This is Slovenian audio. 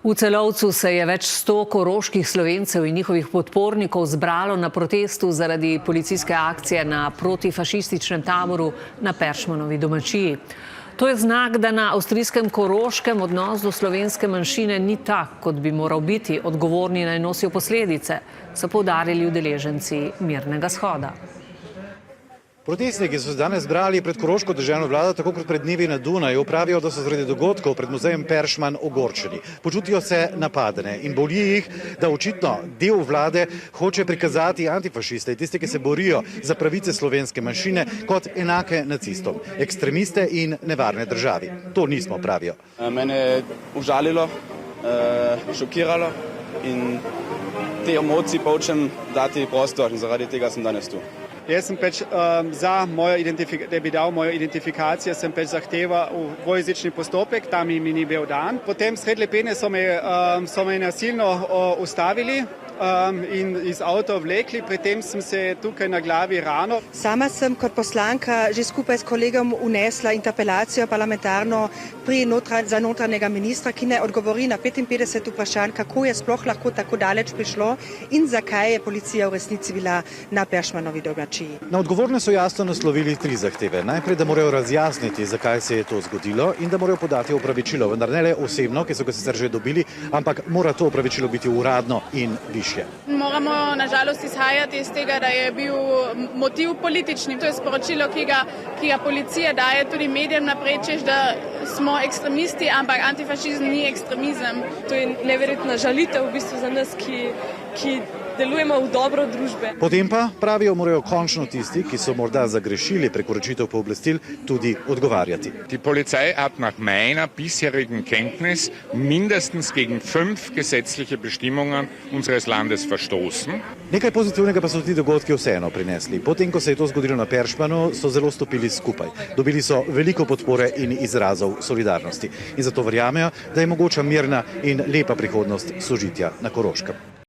V Celovcu se je več 100 koroških Slovencev in njihovih podpornikov zbralo na protestu zaradi policijske akcije na protifašističnem taboru na Peršmanovi domačiji. To je znak, da na avstrijskem Koroškem odnos do slovenske manjšine ni tak, kot bi moral biti. Odgovorni naj nosijo posledice, so poudarili udeleženci mirnega shoda. Protestniki so se danes zbrali pred koroško deželno vlado, tako kot pred dnevi na Dunaju, pravijo, da so zaradi dogodkov pred muzejem Peršman ogorčeni. Počutijo se napadene in boli jih, da očitno del vlade hoče prikazati antifašiste, tiste, ki se borijo za pravice slovenske manjšine, kot enake nacistom, ekstremiste in nevarne državi. To nismo, pravijo. Mene je užalilo, šokiralo in te emocije pa hočem dati prostor in zaradi tega sem danes tu. Jaz sem da bi dal mojo identifikacijo, sem zahteval dvojezični postopek, tam mi ni bil dan. Potem sredi Lepene so me nasilno ustavili in iz avta vlekli, pri tem sem se tukaj na glavi ranil. Sama sem kot poslanka že skupaj s kolegom unesla interpelacijo parlamentarno za notranjega ministra, ki naj odgovori na 55 vprašanj, kako je sploh lahko tako daleč prišlo in zakaj je policija v resnici bila na Peršmanovi domačiji. Na odgovorne so jasno naslovili 3 zahteve. Najprej, da morajo razjasniti, zakaj se je to zgodilo in da morajo podati opravičilo, vendar ne le osebno, ki so ga sicer že dobili, ampak mora to opravičilo biti uradno in višje. Moramo nažalost izhajati iz tega, da je bil motiv politični. To je sporočilo, ki ga policija daje tudi medijem naprej, češ, da smo ekstremisti, ampak antifašizem ni ekstremizem. To je neverjetna žalitev v bistvu za nas, ki delujemo v dobro družbe. Potem pa, pravijo, morajo končno tisti, ki so morda zagrešili prekoračitev pooblastil, tudi odgovarjati. Die Polizei hat nach meiner bisherigen Kenntnis mindestens gegen 5 gesetzliche Bestimmungen unseres Landes verstoßen. Nekaj pozitivnega pa so ti dogodki vseeno prinesli. Potem, ko se je to zgodilo na Peršmanu, so zelo stopili skupaj. Dobili so veliko podpore in izrazov solidarnosti. In zato verjamejo, da je mogoča mirna in lepa prihodnost sožitja na Koroškem.